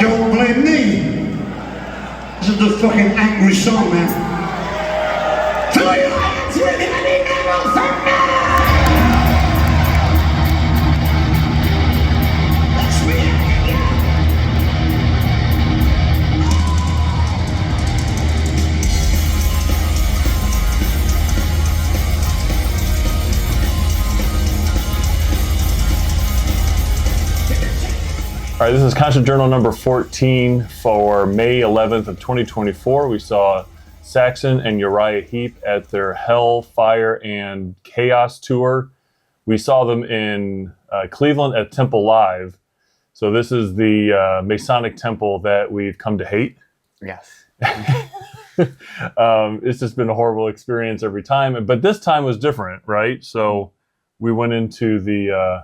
Don't blame me. This is the fucking angry song, man. Throw your hands with any metal thunder! Let's react again! All right, this is Concert Journal number 14 for May 11th of 2024. We saw Saxon and Uriah Heep at their Hell, Fire, and Chaos tour. We saw them in Cleveland at TempleLive. So this is the Masonic temple that we've come to hate. Yes. It's just been a horrible experience every time. But this time was different, right? So we went into the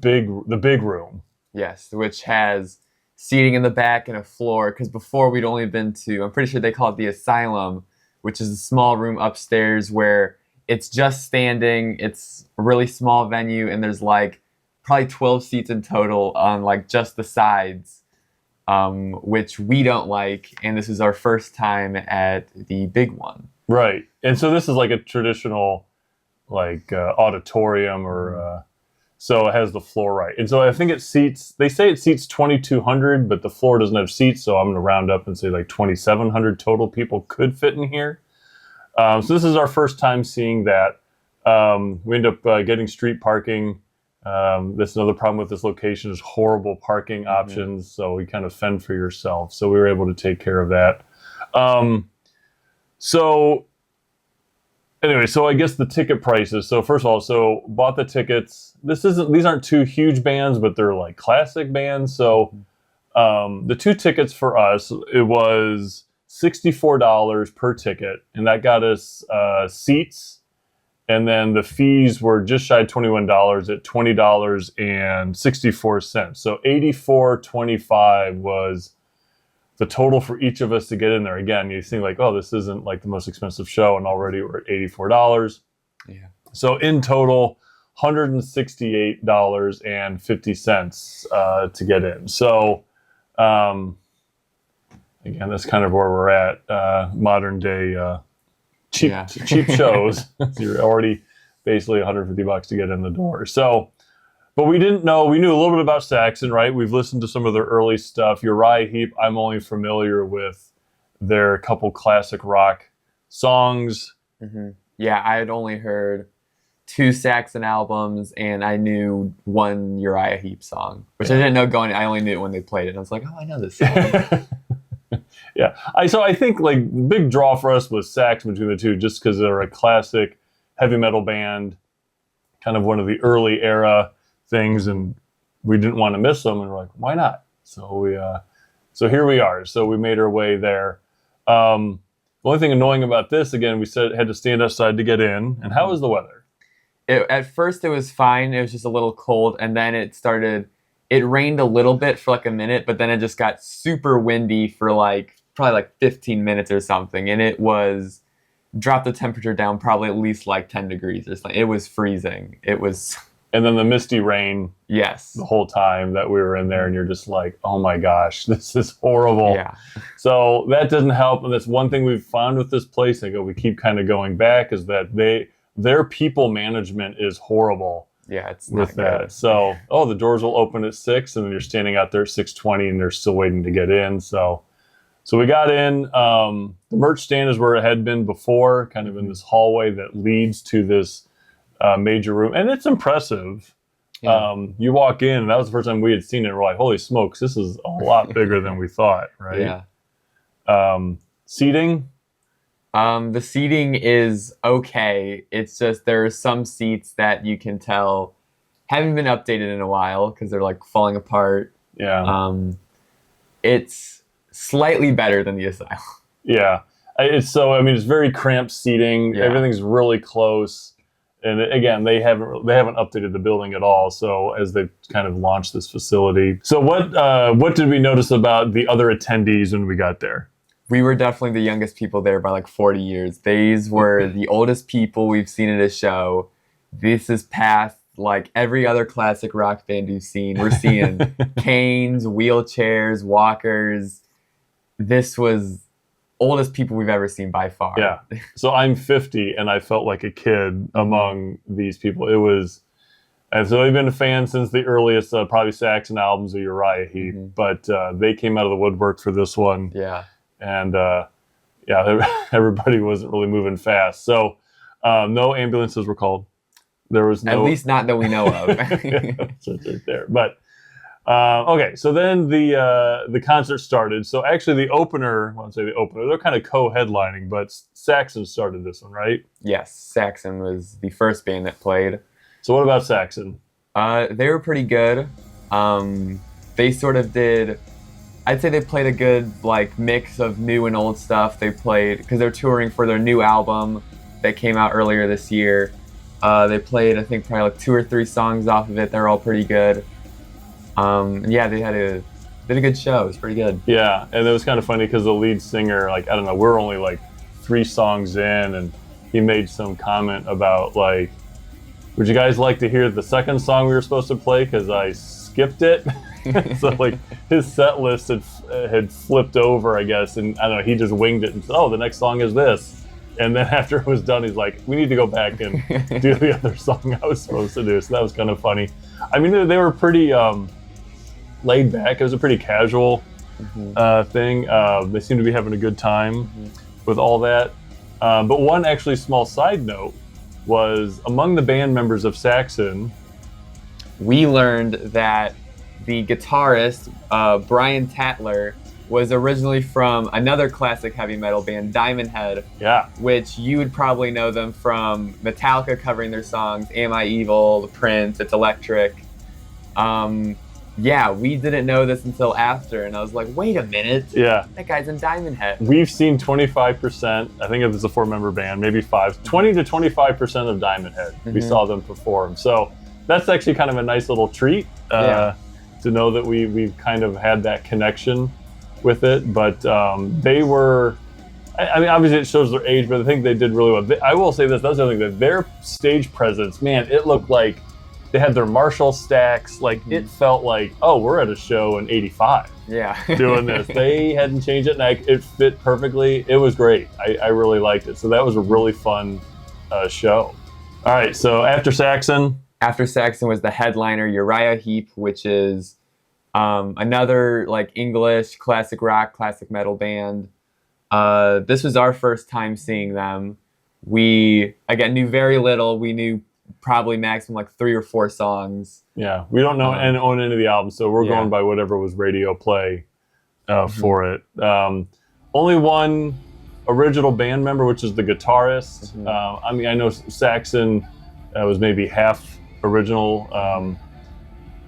big room. Yes, which has seating in the back and a floor. Because before we'd only been to, I'm pretty sure they call it the Asylum, which is a small room upstairs where it's just standing. It's a really small venue, and there's like probably 12 seats in total on like just the sides, which we don't like. And this is our first time at the big one. Right. And so this is like a traditional like auditorium or... So it has the floor right. And so I think they say it seats 2,200, but the floor doesn't have seats. So I'm going to round up and say like 2,700 total people could fit in here. So this is our first time seeing that. We end up getting street parking. That's another problem with this location is horrible parking options. So you kind of fend for yourself. So we were able to take care of that. Anyway, so I guess the ticket prices. So first of all, so bought the tickets. These aren't two huge bands, but they're like classic bands. So the two tickets for us, it was $64 per ticket, and that got us seats. And then the fees were just shy of $21 at $20.64. So $84.25 was the total for each of us to get in there. Again, you think like, oh, this isn't like the most expensive show, and already we're at $84. Yeah. So in total, $168.50 to get in. So again, that's kind of where we're at. Modern day cheap shows. You're already basically $150 to get in the door. So. But we didn't know. We knew a little bit about Saxon, right? We've listened to some of their early stuff. Uriah Heep, I'm only familiar with their couple classic rock songs. Mm-hmm. Yeah, I had only heard 2 Saxon albums, and I knew one Uriah Heep song, which I didn't know going. I only knew it when they played it. And I was like, oh, I know this song. Yeah. So I think like the big draw for us was Saxon between the two, just because they're a classic heavy metal band, kind of one of the early era things, and we didn't want to miss them, and we're like, why not? So here we are. So we made our way there. The only thing annoying about this, again, we said had to stand outside to get in. And how was the weather? At first it was fine. It was just a little cold, and then it rained a little bit for like a minute, but then it just got super windy for like probably like 15 minutes or something, and it was dropped the temperature down probably at least like 10 degrees or something. It was freezing. It was. And then the misty rain. Yes. The whole time that we were in there, and you're just like, oh my gosh, this is horrible. Yeah. So that doesn't help, and that's one thing we've found with this place. We keep kind of going back, is that their people management is horrible. Yeah, it's with not that. good. So the doors will open at 6, and then you're standing out there at 6:20, and they're still waiting to get in. So we got in. The merch stand is where it had been before, kind of in this hallway that leads to this major room, and it's impressive. Yeah. You walk in, and that was the first time we had seen it. We're like, holy smokes, this is a lot bigger than we thought, right? Yeah. Seating? The seating is okay. It's just there are some seats that you can tell haven't been updated in a while because they're like falling apart. Yeah. It's slightly better than the Asylum. Yeah. It's very cramped seating. Yeah. Everything's really close. And again, they haven't updated the building at all. So as they've kind of launched this facility. So what did we notice about the other attendees when we got there? We were definitely the youngest people there by like 40 years. These were the oldest people we've seen at a show. This is past like every other classic rock band you've seen. We're seeing canes, wheelchairs, walkers. This was oldest people we've ever seen by far. Yeah. So I'm 50 and I felt like a kid among these people. It was, and so I've been a fan since the earliest, probably Saxon albums of Uriah Heep, but they came out of the woodwork for this one. Yeah. And everybody wasn't really moving fast. So no ambulances were called. There was no. At least not that we know of. So it's right there. But okay, so then the concert started. So actually the opener, well, I'll say the opener, they're kind of co-headlining, but Saxon started this one, right? Yes, Saxon was the first band that played. So what about Saxon? They were pretty good. They sort of did, I'd say they played a good like mix of new and old stuff. They played, because they're touring for their new album that came out earlier this year. They played, I think, probably like 2 or 3 songs off of it. They're all pretty good. Yeah, they did a good show. It was pretty good. Yeah, and it was kind of funny because the lead singer, like, I don't know, we're only like 3 songs in, and he made some comment about like, would you guys like to hear the second song we were supposed to play because I skipped it? So like his set list had flipped over, I guess, and I don't know, he just winged it and said, oh, the next song is this. And then after it was done, he's like, we need to go back and do the other song I was supposed to do. So that was kind of funny. I mean, they were pretty laid back. It was a pretty casual thing. They seemed to be having a good time with all that. But one actually small side note was among the band members of Saxon, we learned that the guitarist, Brian Tatler, was originally from another classic heavy metal band, Diamond Head. Yeah. Which you would probably know them from Metallica covering their songs, Am I Evil, The Prince, It's Electric. Yeah, we didn't know this until after, and I was like, wait a minute. Yeah. That guy's in Diamond Head. We've seen 25%, I think it's a 4-member band, maybe 5, 20 to 25% of Diamond Head. We saw them perform. So that's actually kind of a nice little treat to know that we've kind of had that connection with it. But they were, I mean, obviously it shows their age, but I think they did really well. I will say this, that's the other thing, that their stage presence, man, it looked like they had their Marshall stacks. Like it felt like, oh, we're at a show in '85. Yeah. Doing this. They hadn't changed it, and it fit perfectly. It was great. I really liked it. So that was a really fun show. All right. So after Saxon was the headliner Uriah Heep, which is another like English classic rock, classic metal band. This was our first time seeing them. We again knew very little. We knew probably maximum like 3 or 4 songs. Yeah, we don't know and own any of the albums, so we're going by whatever was radio play for it. Only one original band member, which is the guitarist. I mean, I know Saxon was maybe half original,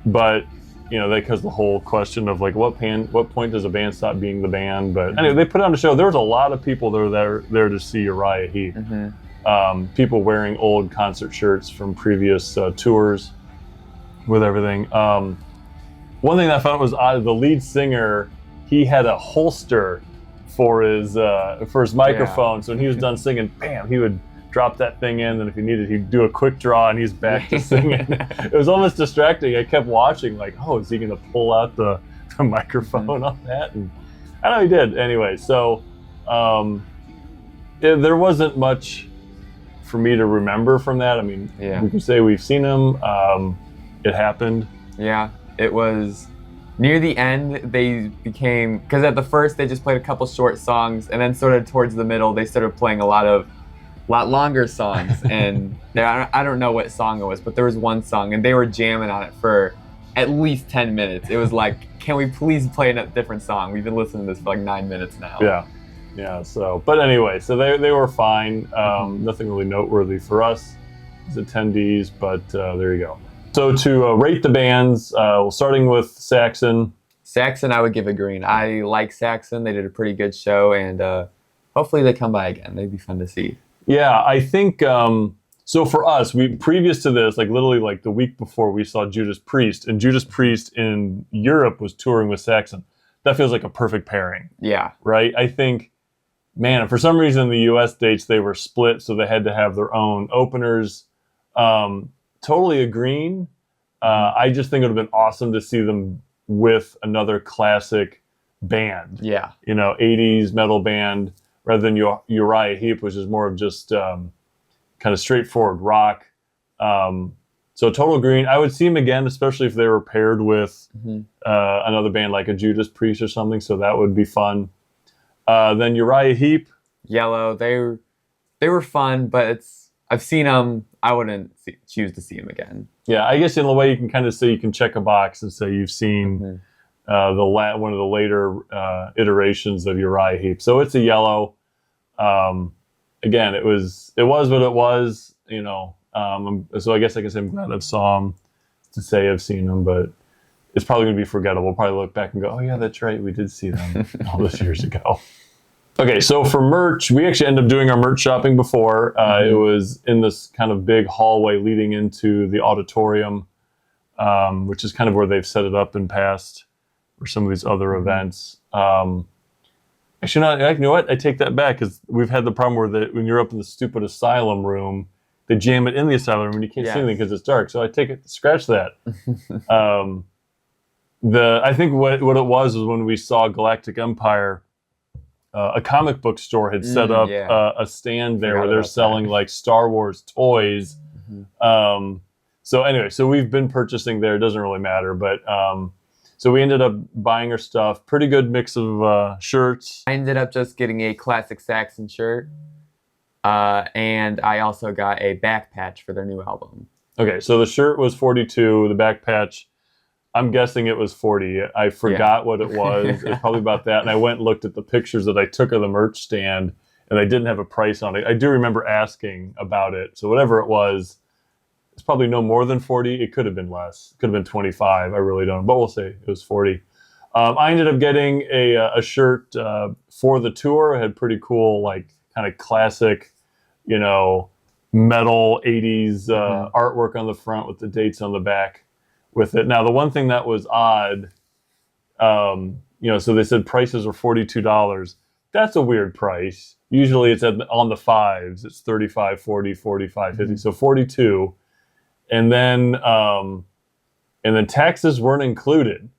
but you know, because the whole question of like what point does a band stop being the band? But anyway, they put on a show. There was a lot of people that were there to see Uriah Heep. People wearing old concert shirts from previous tours with everything. One thing I found was odd, the lead singer, he had a holster for his microphone. So when he was done singing, bam, he would drop that thing in, and if he needed, he'd do a quick draw and he's back to singing. It was almost distracting. I kept watching like, oh, is he going to pull out the microphone on that? And I know he did. Anyway, so there wasn't much for me to remember from that. I mean, we can say we've seen him. It happened. Yeah, it was near the end. They became, because at the first they just played a couple short songs, and then sort of towards the middle they started playing a lot longer songs. And I don't know what song it was, but there was one song, and they were jamming on it for at least 10 minutes. It was like, can we please play a different song? We've been listening to this for like 9 minutes now. Yeah, so, but anyway, so they were fine. Nothing really noteworthy for us as attendees, but there you go. So to rate the bands, starting with Saxon. Saxon, I would give a green. I like Saxon. They did a pretty good show, and hopefully they come by again. They'd be fun to see. Yeah, I think, so for us, previous to this, like literally like the week before, we saw Judas Priest, and Judas Priest in Europe was touring with Saxon. That feels like a perfect pairing. Yeah. Right? I think, man, for some reason the U.S. dates, they were split, so they had to have their own openers. totally a green. I just think it would have been awesome to see them with another classic band. Yeah. 80s metal band rather than Uriah Heep, which is more of just kind of straightforward rock. So total green. I would see them again, especially if they were paired with another band like a Judas Priest or something. So that would be fun. Then Uriah Heep. Yellow. They were fun, but I've seen them. I wouldn't choose to see them again. Yeah, I guess in a way you can kind of say you can check a box and say you've seen one of the later iterations of Uriah Heep. So it's a yellow. Again, it was what it was. So I guess I can say I'm glad I saw them to say I've seen them, but it's probably going to be forgettable. We'll probably look back and go, oh yeah, that's right, we did see them all those years ago. Okay, so for merch, we actually ended up doing our merch shopping before. It was in this kind of big hallway leading into the auditorium, which is kind of where they've set it up in past for some of these other events. Actually, you know what? I take that back because we've had the problem where when you're up in the stupid asylum room, they jam it in the asylum room and you can't see anything because it's dark. So I take it, scratch that. I think what it was when we saw Galactic Empire. A comic book store had set up a stand there where they're selling like Star Wars toys. So anyway, so we've been purchasing there. It doesn't really matter, but so we ended up buying our stuff. Pretty good mix of shirts. I ended up just getting a classic Saxon shirt, and I also got a back patch for their new album. Okay, so the shirt was $42. The back patch, I'm guessing it was $40. I forgot what it was. It's probably about that. And I went and looked at the pictures that I took of the merch stand, and I didn't have a price on it. I do remember asking about it. So whatever it was, it's probably no more than $40. It could have been less. It could have been $25. I really don't. But we'll say it was $40. I ended up getting a shirt for the tour. It had pretty cool, like kind of classic, metal 80s artwork on the front with the dates on the back. With it. Now, the one thing that was odd, so they said prices were $42. That's a weird price. Usually it's on the fives. It's 35, 40, 45, 50. So 42. And then taxes weren't included.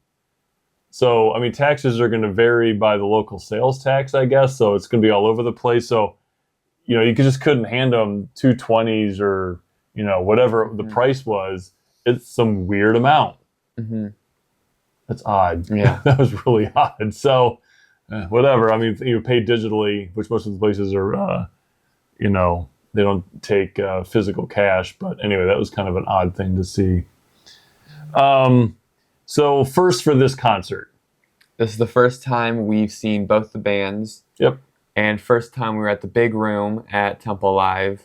So, I mean, taxes are going to vary by the local sales tax, I guess. So it's going to be all over the place. So, you just couldn't hand them two 20s or, whatever the price was. It's some weird amount. That's odd. Yeah. That was really odd. So, whatever. I mean, you pay digitally, which most of the places are, they don't take physical cash. But anyway, that was kind of an odd thing to see. So first for this concert. This is the first time we've seen both the bands. Yep. And first time we were at the big room at TempleLive.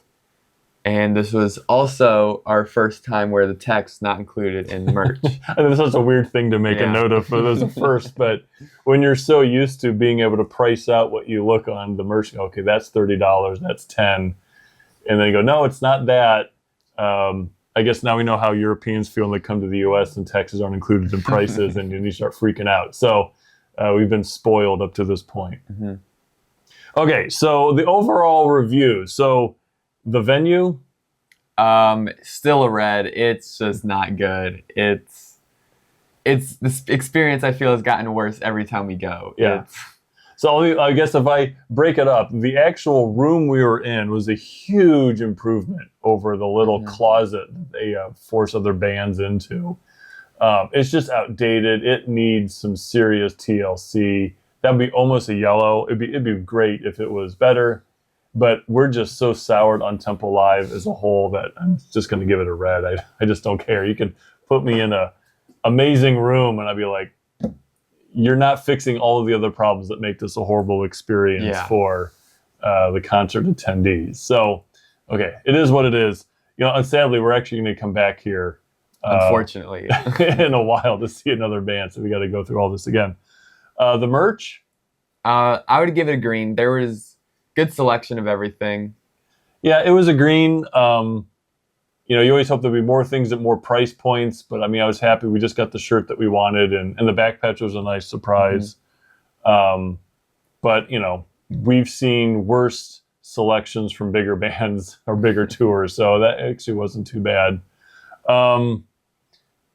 And this was also our first time where the tech's not included in merch. I think that's a weird thing to make a note of, but it was a first. But when you're so used to being able to price out what you look on the merch, okay, that's $30, that's $10. And then you go, no, it's not that. I guess now we know how Europeans feel when they come to the U.S. and taxes aren't included in prices, and you start freaking out. So we've been spoiled up to this point. Okay, so the overall review. So the venue? Still a red. It's just not good. It's this experience I feel has gotten worse every time we go. Yeah. So I guess if I break it up, the actual room we were in was a huge improvement over the little closet that they force other bands into. It's just outdated. It needs some serious TLC. That'd be almost a yellow. It'd be great if it was better. But we're just so soured on TempleLive as a whole that I'm just going to give it a red. I just don't care. You can put me in a amazing room and I'd be like, you're not fixing all of the other problems that make this a horrible experience for the concert attendees. So, okay, it is what it is. And sadly, we're actually going to come back here. Unfortunately. in a while to see another band. So we got to go through all this again. The merch? I would give it a green. There was good selection of everything. Yeah, it was a green. You always hope there'll be more things at more price points, but I mean, I was happy we just got the shirt that we wanted, and the back patch was a nice surprise. But, we've seen worse selections from bigger bands or bigger tours, so that actually wasn't too bad. And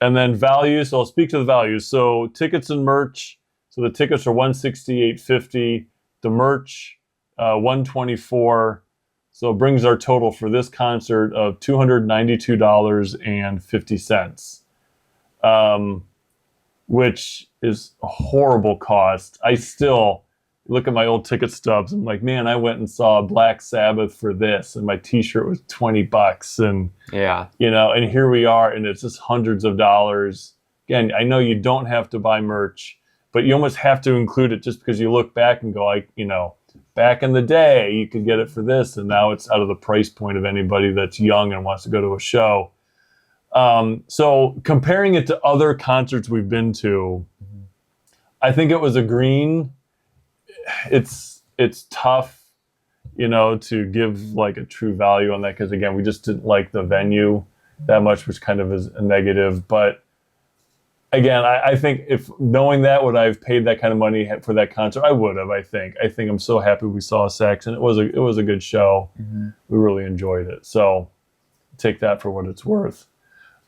then values. So I'll speak to the values. So tickets and merch. So the tickets are $168.50. The merch, $124. So it brings our total for this concert of $292.50, which is a horrible cost. I still look at my old ticket stubs. I'm like, man, I went and saw Black Sabbath for this, and my T-shirt was $20, and and here we are, and it's just hundreds of dollars. Again, I know you don't have to buy merch, but you almost have to include it just because you look back and go, like, back in the day, you could get it for this, and now it's out of the price point of anybody that's young and wants to go to a show. So comparing it to other concerts we've been to, I think it was a green. It's tough, to give like a true value on that, because again, we just didn't like the venue that much, which kind of is a negative. But again, I think if knowing that, would I have paid that kind of money for that concert? I would have. I think I'm so happy we saw Saxon. It was a good show. We really enjoyed it. So take that for what it's worth.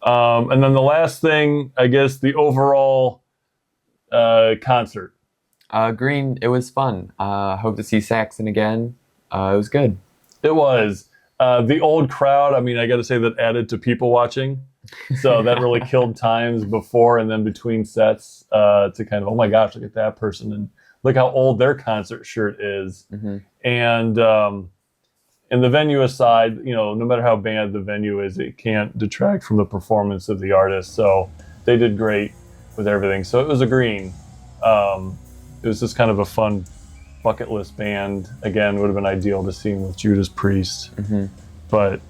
And then the last thing, I guess, the overall concert. Green, it was fun. Hope to see Saxon again. It was good. It was. The old crowd, I mean, I got to say that added to people watching. So that really killed times before and then between sets to kind of, oh my gosh, look at that person. And look how old their concert shirt is. And the venue aside, no matter how bad the venue is, it can't detract from the performance of the artist. So they did great with everything. So it was a green. It was just kind of a fun bucket list band. Again, would have been ideal to see him with Judas Priest. But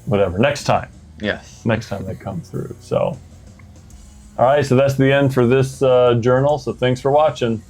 whatever. Next time. Yes. Next time they come through. So, all right. So that's the end for this journal. So thanks for watching.